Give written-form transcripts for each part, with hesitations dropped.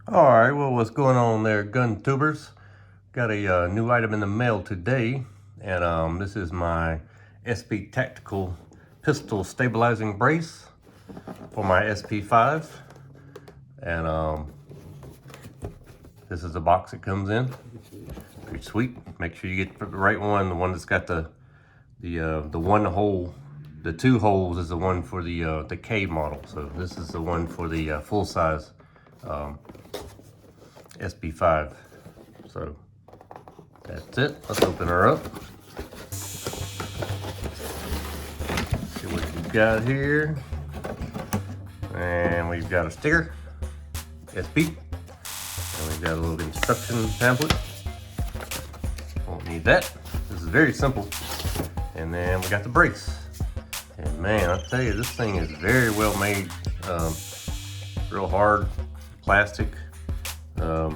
Alright, well, what's going on there, gun tubers? Got a new item in the mail today, and this is my SP Tactical Pistol Stabilizing Brace for my SP5. And this is the box it comes in. Pretty sweet. Make sure you get the right one, the one that's got the one hole. The two holes is the one for the K model. So this is the one for the full size SP5. So that's it. Let's open her up. See what we've got here. And we've got a sticker, SP. And we've got a little instruction pamphlet. Won't need that. This is very simple. And then we got the brace. And man, I'll tell you, this thing is very well made. Real hard plastic. Hard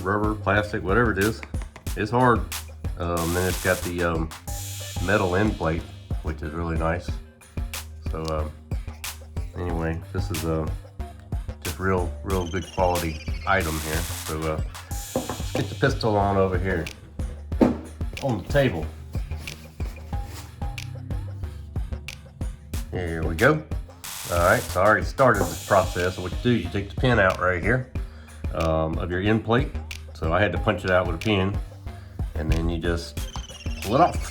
rubber, plastic, whatever it is. It's hard. Then it's got the metal end plate, which is really nice. So anyway, this is just real good quality item here. So let's get the pistol on over here on the table. Here we go. All right, so I already started this process. So what you do, you take the pin out right here of your end plate. So I had to punch it out with a pin, and then you just pull it off.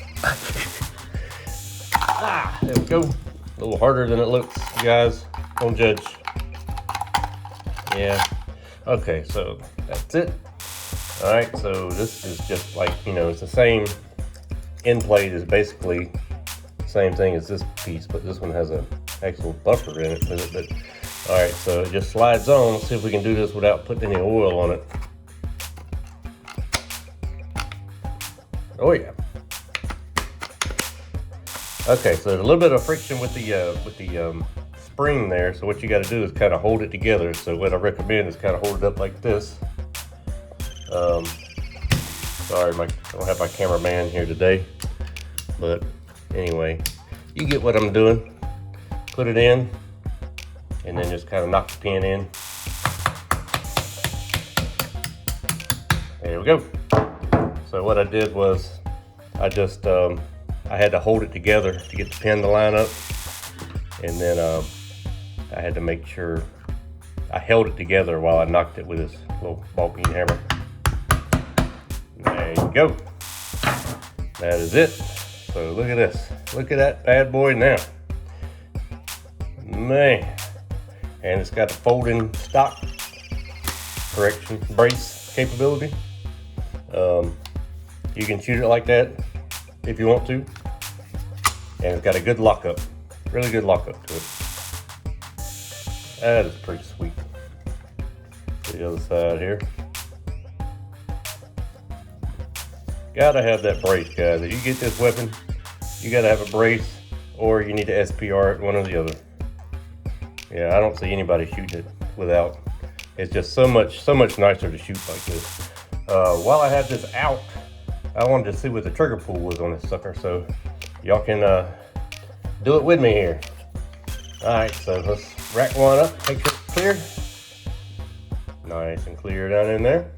There we go. A little harder than it looks, you guys. Don't judge. Yeah. Okay, so that's it. All right, so this is just like, it's the same end plate, is basically the same thing as this piece, but this one has a actual buffer in it with it. But all right, so it just slides on. Let's see if we can do this without putting any oil on it. Oh yeah. Okay, so there's a little bit of friction with the spring there. So what you got to do is kind of hold it together. So what I recommend is kind of hold it up like this. Sorry, I don't have my cameraman here today, but anyway, you get what I'm doing. Put it in, and then just kind of knock the pin in. There we go. So what I did was I just I had to hold it together to get the pin to line up, and then I had to make sure I held it together while I knocked it with this little ball peen hammer. There you go. That is it. So look at this. Look at that bad boy now. Man. And it's got a folding stock correction brace capability. You can shoot it like that if you want to. And it's got a good lockup. Really good lockup to it. That is pretty sweet. The other side here. Gotta have that brace, guys. If you get this weapon, you gotta have a brace, or you need to SPR it, one or the other. Yeah, I don't see anybody shooting it without. It's just so much nicer to shoot like this. While I had this out, I wanted to see what the trigger pull was on this sucker, so y'all can do it with me here. All right, so let's rack one up, make sure it's clear. Nice and clear down in there.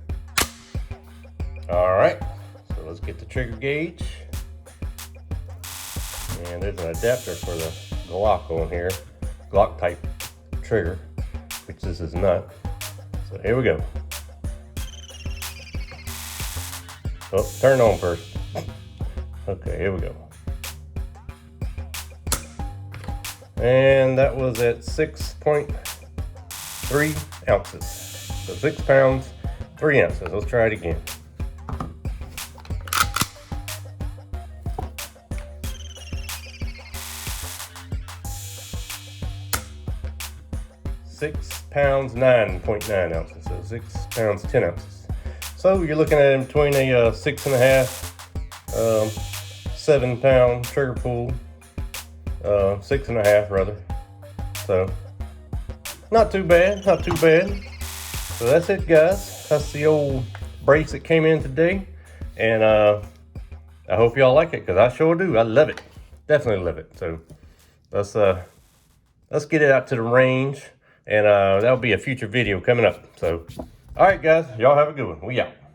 All right. So let's get the trigger gauge. And there's an adapter for the Glock on here. Glock type trigger, which this is not. So here we go. Oh, turn on first. Okay, here we go. And that was at 6.3 ounces. So 6 pounds, 3 ounces. Let's try it again. 6 pounds, 9.9 ounces. So 6 pounds, 10 ounces. So you're looking at between a 6.5, 7 pound trigger pull, 6.5 rather. So not too bad, not too bad. So that's it, guys. That's the old brace that came in today. And I hope y'all like it, because I sure do. I love it. Definitely love it. So let's get it out to the range And that'll be a future video coming up. So, all right, guys, y'all have a good one. We out.